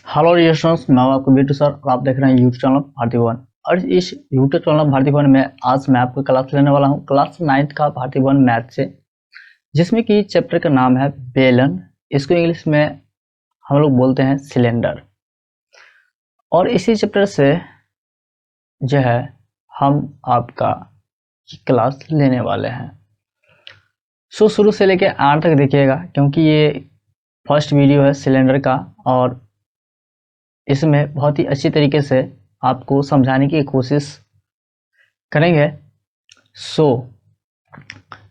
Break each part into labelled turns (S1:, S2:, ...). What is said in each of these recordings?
S1: Hello dear students, मैं हूं आपको बीटू सर और आप देख रहे हैं यूट्यूब चैनल भारती भवन। और इस यूट्यूब चैनल भारती भवन में आज मैं आपको क्लास लेने वाला हूं क्लास 9th का भारती भवन मैथ से, जिसमें कि चैप्टर का नाम है बेलन। इसको इंग्लिश में हम लोग बोलते हैं सिलेंडर। और इसी चैप्टर से जो है हम आपका क्लास लेने वाले हैं। सो शुरू से लेकर आखिर तक देखिएगा, क्योंकि ये फर्स्ट वीडियो है सिलेंडर का और इसमें बहुत ही अच्छी तरीके से आपको समझाने की कोशिश करेंगे।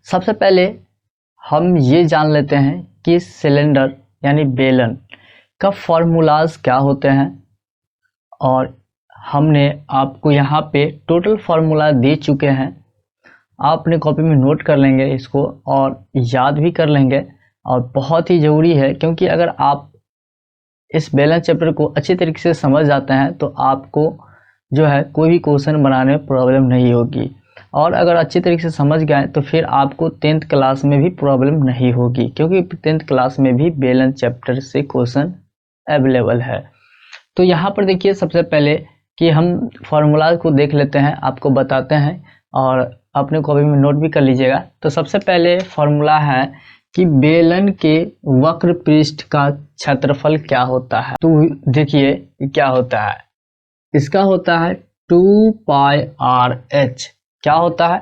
S1: सबसे पहले हम ये जान लेते हैं कि सिलेंडर यानी बेलन का फॉर्मूलाज क्या होते हैं। और हमने आपको यहाँ पे टोटल फार्मूला दे चुके हैं। आप अपने कॉपी में नोट कर लेंगे इसको और याद भी कर लेंगे। और बहुत ही ज़रूरी है, क्योंकि अगर आप इस बेलन चैप्टर को अच्छी तरीके से समझ जाते हैं तो आपको जो है कोई भी क्वेश्चन बनाने में प्रॉब्लम नहीं होगी। और अगर अच्छी तरीके से समझ गए तो फिर आपको 10th क्लास में भी प्रॉब्लम नहीं होगी, क्योंकि 10th क्लास में भी बेलन चैप्टर से क्वेश्चन अवेलेबल है। तो यहाँ पर देखिए, सबसे पहले कि हम फार्मूला को देख लेते हैं, आपको बताते हैं और अपने कॉपी में नोट भी कर लीजिएगा। तो सबसे पहले फार्मूला है कि बेलन के वक्र पृष्ठ का क्षेत्रफल क्या होता है। तो देखिए क्या होता है, इसका होता है 2 पाई आर एच। क्या होता है?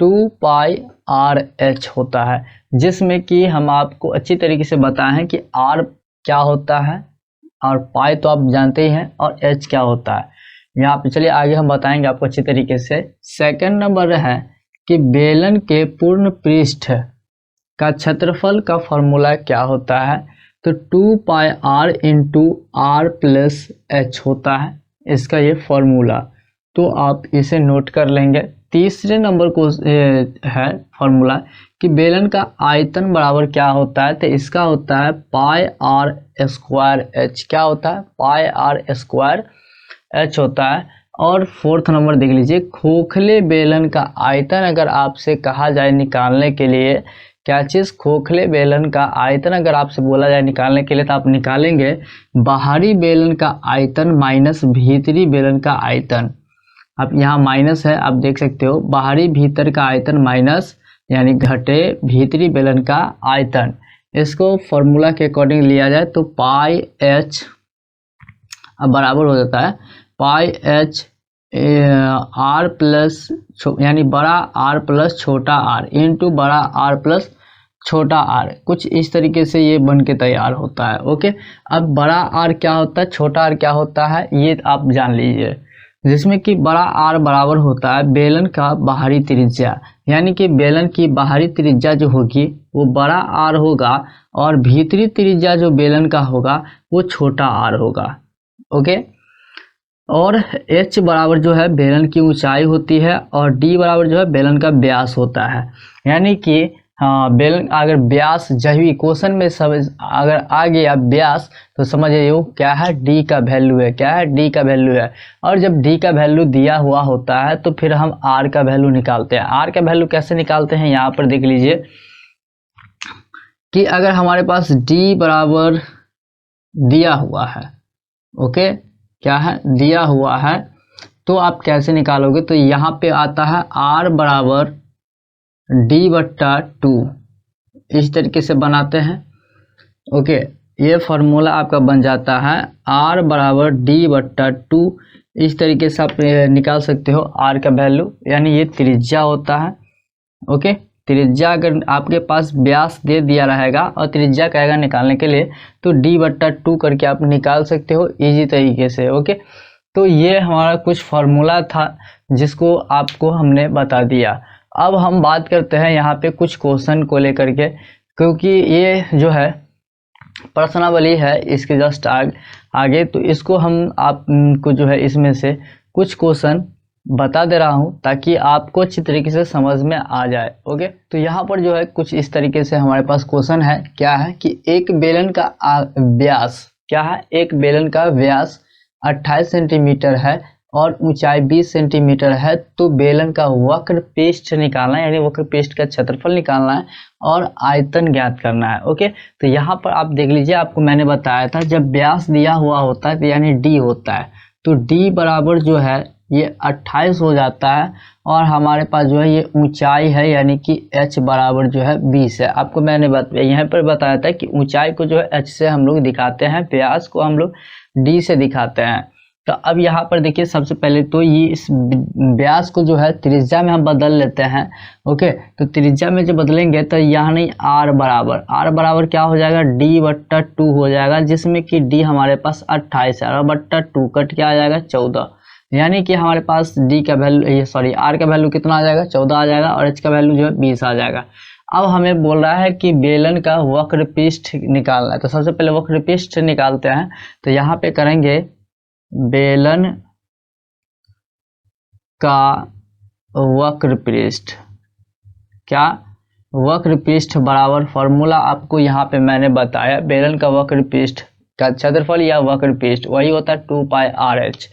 S1: 2 पाई आर एच होता है, जिसमें कि हम आपको अच्छी तरीके से बताएं कि आर क्या होता है और पाई तो आप जानते ही हैं, और एच क्या होता है। यहाँ पे चलिए आगे हम बताएंगे आपको अच्छी तरीके से। सेकंड नंबर है कि बेलन के पूर्ण पृष्ठ का क्षेत्रफल का फॉर्मूला क्या होता है। तो 2 pi r into r plus h होता है इसका ये फॉर्मूला। तो आप इसे नोट कर लेंगे। तीसरे नंबर को है फॉर्मूला कि बेलन का आयतन बराबर क्या होता है। तो इसका होता है पाई आर स्क्वायर एच। क्या होता है? पाई आर स्क्वायर एच होता है। और फोर्थ नंबर देख लीजिए, खोखले बेलन का आयतन अगर आपसे कहा जाए निकालने के लिए, क्या चीज़? खोखले बेलन का आयतन अगर आपसे बोला जाए निकालने के लिए, तो आप निकालेंगे बाहरी बेलन का आयतन माइनस भीतरी बेलन का आयतन। अब यहाँ माइनस है, आप देख सकते हो, बाहरी भीतर का आयतन माइनस यानी घटे भीतरी बेलन का आयतन। इसको फॉर्मूला के अकॉर्डिंग लिया जाए तो पाई एच अब बराबर हो जाता है पाई एच आर प्लस यानी बड़ा आर प्लस छोटा आर इंटू बड़ा आर प्लस छोटा आर। कुछ इस तरीके से ये बन के तैयार होता है। ओके, अब बड़ा आर क्या होता है, छोटा आर क्या होता है, ये आप जान लीजिए। जिसमें कि बड़ा आर बराबर होता है बेलन का बाहरी त्रिज्या, यानी कि बेलन की बाहरी त्रिज्या जो होगी वो बड़ा आर होगा और भीतरी त्रिज्या जो बेलन का होगा वो छोटा आर होगा। ओके, और h बराबर जो है बेलन की ऊंचाई होती है और d बराबर जो है बेलन का व्यास होता है। यानी कि बेलन अगर व्यास जब भी क्वेश्चन में सब अगर आ गया व्यास, तो समझिए वो क्या है, d का वैल्यू है। क्या है? d का वैल्यू है। और जब d का वैल्यू दिया हुआ होता है तो फिर हम r का वैल्यू निकालते हैं। r का वैल्यू कैसे निकालते हैं, यहाँ पर देख लीजिए कि अगर हमारे पास d बराबर दिया हुआ है, ओके, क्या है, दिया हुआ है, तो आप कैसे निकालोगे। तो यहाँ पे आता है r बराबर d/2, इस तरीके से बनाते हैं। ओके, ये फार्मूला आपका बन जाता है r बराबर d/2। इस तरीके से आप निकाल सकते हो r का वैल्यू, यानी ये त्रिज्या होता है। ओके, त्रिज्या अगर आपके पास व्यास दे दिया रहेगा और त्रिज्या कहेगा निकालने के लिए, तो d/2 करके आप निकाल सकते हो इजी तरीके से। ओके, तो ये हमारा कुछ फार्मूला था जिसको आपको हमने बता दिया। अब हम बात करते हैं यहाँ पे कुछ क्वेश्चन को लेकर के, क्योंकि ये जो है प्रश्नावली है इसके जस्ट आगे, तो इसको हम आपको जो है इसमें से कुछ क्वेश्चन बता दे रहा हूं ताकि आपको अच्छी तरीके से समझ में आ जाए। ओके, तो यहाँ पर जो है कुछ इस तरीके से हमारे पास क्वेश्चन है। क्या है कि एक बेलन का व्यास, क्या है, एक बेलन का व्यास 28 सेंटीमीटर है और ऊंचाई 20 सेंटीमीटर है तो बेलन का वक्र पृष्ठ निकालना है, यानी वक्र पृष्ठ का क्षेत्रफल निकालना है और आयतन ज्ञात करना है। ओके, तो यहाँ पर आप देख लीजिए, आपको मैंने बताया था जब व्यास दिया हुआ होता है तो यानी डी होता है, तो डी बराबर जो है ये 28 हो जाता है और हमारे पास जो है ये ऊंचाई है यानी कि h बराबर जो है 20 है। आपको मैंने यहाँ पर बताया था कि ऊंचाई को जो है h से हम लोग दिखाते हैं, व्यास को हम लोग d से दिखाते हैं। तो अब यहाँ पर देखिए, सबसे पहले तो ये इस व्यास को जो है त्रिज्या में हम बदल लेते हैं। ओके, तो त्रिज्या में जो बदलेंगे तो यहाँ नहीं r बराबर क्या हो जाएगा, d/2 हो जाएगा, जिसमें कि d हमारे पास 28 है और बट्टा 2 कट क्या आ जाएगा 14, यानी कि हमारे पास d का वैल्यू r का वैल्यू कितना आ जाएगा 14 आ जाएगा और h का वैल्यू जो है 20 आ जाएगा। अब हमें बोल रहा है कि बेलन का वक्र पृष्ठ निकालना है, तो सबसे पहले वक्र पृष्ठ निकालते हैं। तो यहाँ पे करेंगे बेलन का वक्र पृष्ठ, क्या वक्र पृष्ठ बराबर, फॉर्मूला आपको यहाँ पे मैंने बताया, बेलन का वक्र पृष्ठ का क्षेत्रफल या वक्र पृष्ठ वही होता है 2πr/h।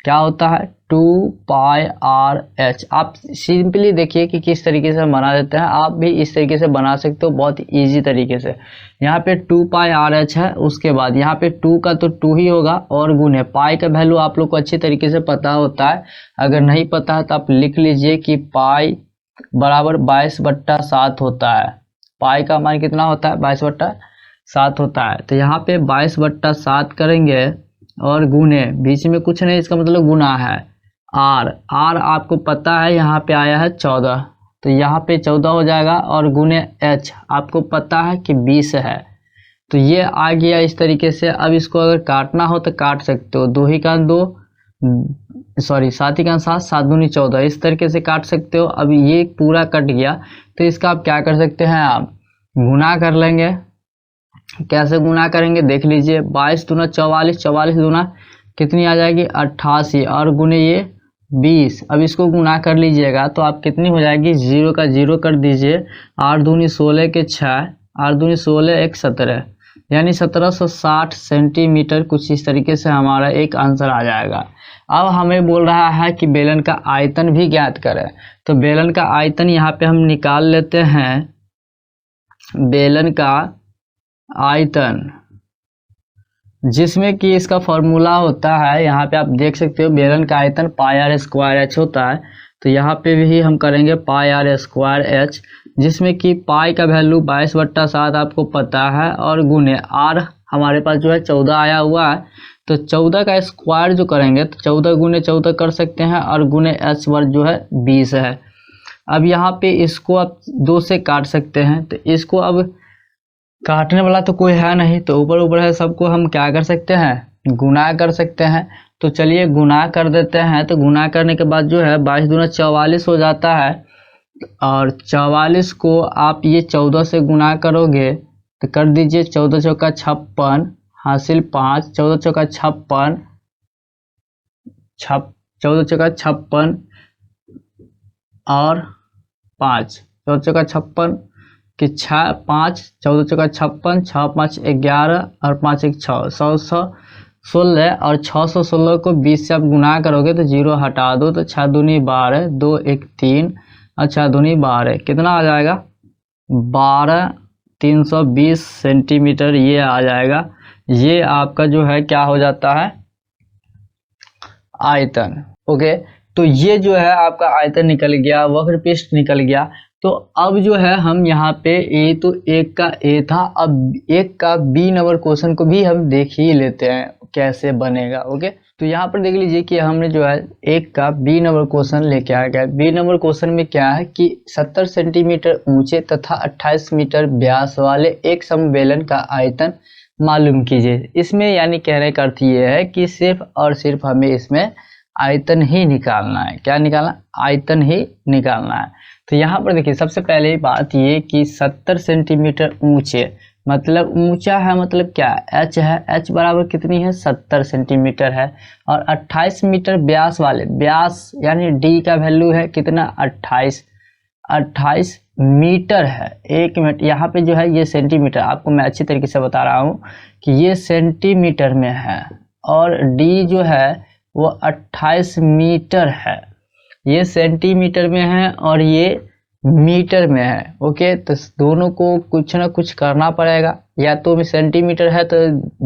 S1: क्या होता है 2πr/h। आप सिंपली देखिए कि किस तरीके से बना देते हैं, आप भी इस तरीके से बना सकते हो बहुत इजी तरीके से। यहाँ पे 2πr/h है, उसके बाद यहाँ पे 2 का तो 2 ही होगा और गुने पाई का वैल्यू आप लोग को अच्छी तरीके से पता होता है, अगर नहीं पता है तो आप लिख लीजिए कि पाई बराबर 22/7 होता है। पाई का मान कितना होता है 22/7 होता है। तो यहाँ पे 22/7 करेंगे और गुने, बीच में कुछ नहीं, इसका मतलब गुना है r आपको पता है यहाँ पे आया है 14, तो यहाँ पे 14 हो जाएगा और गुने h आपको पता है कि 20 है, तो ये आ गया इस तरीके से। अब इसको अगर काटना हो तो काट सकते हो, 2 ही का 2 7 ही का 7, 7 दूनी 14, इस तरीके से काट सकते हो। अब ये पूरा कट गया तो इसका आप क्या कर सकते हैं, आप गुना कर लेंगे। कैसे गुना करेंगे देख लीजिए, 22 दूना 44, 44 दूना कितनी आ जाएगी 88 और गुने ये 20। अब इसको गुना कर लीजिएगा तो आप कितनी हो जाएगी, 0 का 0 कर दीजिए, 8 दूनी 16 के 6, 8 दूनी 16 1 17, यानी 1760 सेंटीमीटर, कुछ इस तरीके से हमारा एक आंसर आ जाएगा। अब हमें बोल रहा है कि बेलन का आयतन भी ज्ञात करें, तो बेलन का आयतन यहाँ पे हम निकाल लेते हैं। बेलन का आयतन, जिसमें कि इसका फॉर्मूला होता है, यहाँ पे आप देख सकते हो बेलन का आयतन πr² होता है, तो यहाँ पे भी हम करेंगे πr²h, जिसमें कि पाई का वैल्यू 22/7 आपको पता है और गुने r हमारे पास जो है 14 आया हुआ है, तो 14 का स्क्वायर जो करेंगे तो 14 गुने 14 कर सकते हैं और गुने h वर्ग जो है 20 है। अब यहाँ पे इसको आप 2 से काट सकते हैं, तो इसको अब काटने वाला तो कोई है नहीं, तो ऊपर ऊपर है, सबको हम क्या कर सकते हैं गुना कर सकते हैं। तो चलिए गुना कर देते हैं। तो गुना करने के बाद जो है 22 दूना 44 हो जाता है और 44 को आप ये 14 से गुना करोगे तो कर दीजिए, 14 चौका 56 हासिल 5, 14 चौका 56, 14 चौका 56 और 5, 14 चौका 56 कि 6 5, 14 चौका 56, 6 5 11 और 5 1 6, 116 और 616 को 20 से आप गुना करोगे तो 0 हटा दो, तो 6 दूनी 12, 2 1 3 और 6 दूनी 12, कितना आ जाएगा 12320 सेंटीमीटर ये आ जाएगा। ये आपका जो है क्या हो जाता है आयतन। ओके, तो ये जो है आपका आयतन निकल गया, वक्र पृष्ठ निकल गया। तो अब जो है हम यहाँ पे तो एक का ए था, अब एक का बी नंबर क्वेश्चन को भी हम देख ही लेते हैं कैसे बनेगा। ओके, तो यहाँ पर देख लीजिए कि हमने जो है एक का बी नंबर क्वेश्चन लेके आ गया। बी नंबर क्वेश्चन में क्या है कि 70 सेंटीमीटर ऊंचे तथा 28 मीटर व्यास वाले एक समबेलन का आयतन मालूम कीजिए। इसमें यानी कहने का अर्थ ये है कि सिर्फ और सिर्फ हमें इसमें आयतन ही निकालना है। क्या निकालना, आयतन ही निकालना है। तो यहाँ पर देखिए सबसे पहले बात ये कि 70 सेंटीमीटर ऊंचे, मतलब ऊंचा है, मतलब क्या h है, h बराबर कितनी है 70 सेंटीमीटर है, और 28 मीटर व्यास वाले, व्यास यानी d का वैल्यू है कितना 28 मीटर है। 1 मिनट, यहाँ पे जो है ये सेंटीमीटर, आपको मैं अच्छी तरीके से बता रहा हूँ कि ये सेंटीमीटर में है और d जो है वो 28 मीटर है। ये सेंटीमीटर में है और ये मीटर में है। ओके, तो दोनों को कुछ ना कुछ करना पड़ेगा, या तो सेंटीमीटर है तो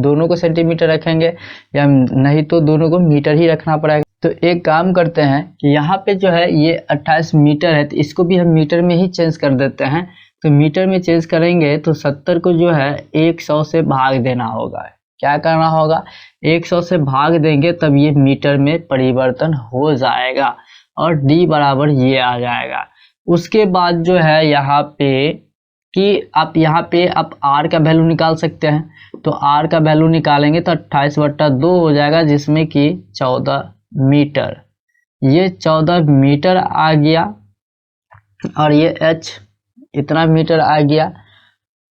S1: दोनों को सेंटीमीटर रखेंगे, या नहीं तो दोनों को मीटर ही रखना पड़ेगा। तो एक काम करते हैं कि यहाँ पे जो है ये 28 मीटर है, तो इसको भी हम मीटर में ही चेंज कर देते हैं। तो मीटर में चेंज करेंगे तो 70 को जो है 100 से भाग देना होगा। क्या करना होगा, 100 से भाग देंगे तब ये मीटर में परिवर्तन हो जाएगा और d बराबर ये आ जाएगा। उसके बाद जो है यहाँ पे कि आप यहाँ पे आप r का वैल्यू निकाल सकते हैं। तो r का वैल्यू निकालेंगे तो 28/2 हो जाएगा, जिसमें कि 14 मीटर। ये 14 मीटर आ गया और ये h इतना मीटर आ गया।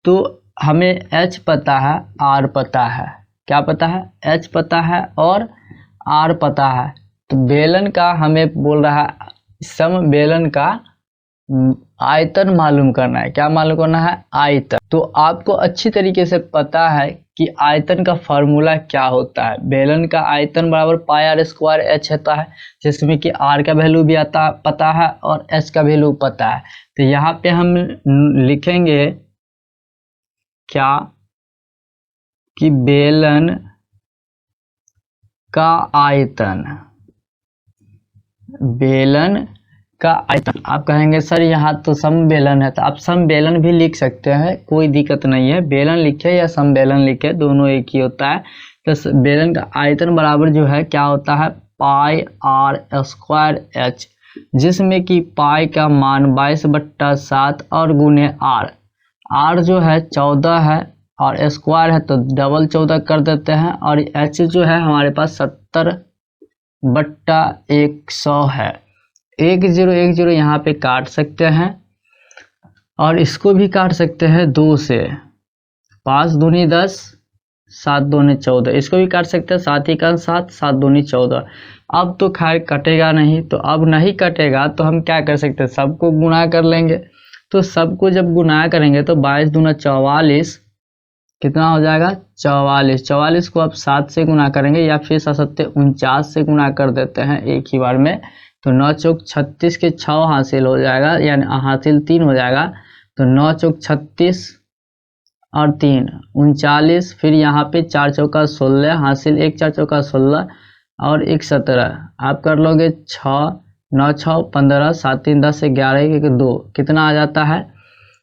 S1: तो हमें h पता है, r पता है। क्या पता है, h पता है और r पता है। तो बेलन का हमें बोल रहा है सम बेलन का आयतन मालूम करना है। क्या मालूम करना है, आयतन। तो आपको अच्छी तरीके से पता है कि आयतन का फॉर्मूला क्या होता है। बेलन का आयतन बराबर पाई आर स्क्वायर एच होता है, जिसमें कि आर का वैल्यू भी आता पता है और एच का वैल्यू पता है। तो यहाँ पे हम लिखेंगे क्या कि बेलन का आयतन, बेलन का आयतन। आप कहेंगे सर यहाँ तो समबेलन है, तो आप समबेलन भी लिख सकते हैं, कोई दिक्कत नहीं है। बेलन लिखे या समबेलन लिखे दोनों एक ही होता है। तो बेलन का आयतन बराबर जो है क्या होता है, पाई आर स्क्वायर एच, जिसमें कि पाई का मान 22/7 और गुने आर। आर जो है 14 है और स्क्वायर है तो डबल 14 कर देते हैं, और एच जो है हमारे पास 70/100 है। 1010 यहाँ पे काट सकते हैं और इसको भी काट सकते हैं 2 से। 5 दूनी 10, 7 दूनी 14, इसको भी काट सकते हैं, 7 ही का 7, 7 दूनी 14। अब तो खैर कटेगा नहीं, तो अब नहीं कटेगा तो हम क्या कर सकते हैं, सबको गुणा कर लेंगे। तो सबको जब गुणा करेंगे तो 22 दूना 44 कितना हो जाएगा, 44। 44 को अब 7 से गुणा करेंगे या फिर 7 49 से गुणा कर देते हैं एक ही बार में। तो 9 चौक 36 के 6 हासिल हो जाएगा, यानी हासिल 3 हो जाएगा। तो 9 चौक 36 और 3 39, फिर यहाँ पे 4 चौका 16 हासिल, 1 4 चौका 16 और 1 17। आप कर लोगे 6 9 6 15 7 3 10 11 1 2 कितना आ जाता है,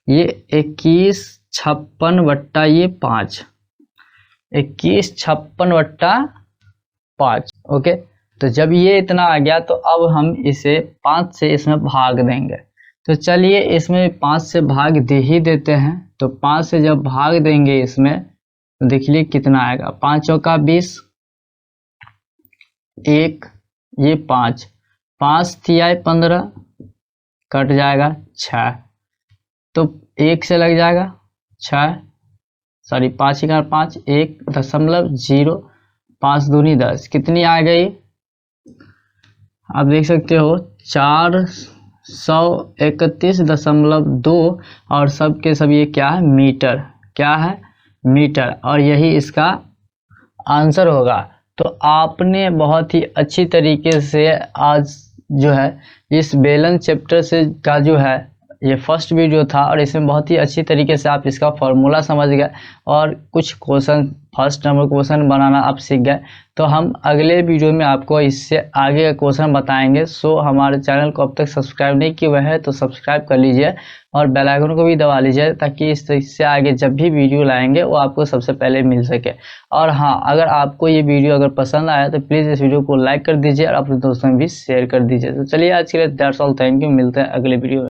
S1: ये 21 56 बट्टा ये 5, 21 56 बट्टा 5। ओके, तो जब ये इतना आ गया तो अब हम इसे 5 से इसमें भाग देंगे। तो चलिए इसमें 5 से भाग दे ही देते हैं। तो 5 से जब भाग देंगे इसमें तो देखिए कितना आएगा, 5 चौका 20, 1 ये 5 5 तिहाई 15 कट जाएगा 6, तो 1 से लग जाएगा 6, सॉरी 5 का 5 1.0, 5 दूनी 10 कितनी आ गई, आप देख सकते हो 431.2, और सब के सब ये क्या है, मीटर। क्या है, मीटर, और यही इसका आंसर होगा। तो आपने बहुत ही अच्छी तरीके से आज जो है इस बेलन चैप्टर से का जो है ये फर्स्ट वीडियो था, और इसमें बहुत ही अच्छी तरीके से आप इसका फॉर्मूला समझ गए और कुछ क्वेश्चन फर्स्ट नंबर क्वेश्चन बनाना आप सीख गए। तो हम अगले वीडियो में आपको इससे आगे का क्वेश्चन बताएंगे। सो हमारे चैनल को अब तक सब्सक्राइब नहीं किया हुआ है तो सब्सक्राइब कर लीजिए और बेल आइकन को भी दबा लीजिए, ताकि इससे आगे जब भी वीडियो लाएंगे वो आपको सबसे पहले मिल सके। और हाँ, अगर आपको ये वीडियो अगर पसंद आया तो प्लीज़ इस वीडियो को लाइक कर दीजिए और अपने दोस्तों में भी शेयर कर दीजिए। तो चलिए आज के लिए दैट्स ऑल, थैंक यू, मिलते हैं अगले वीडियो में।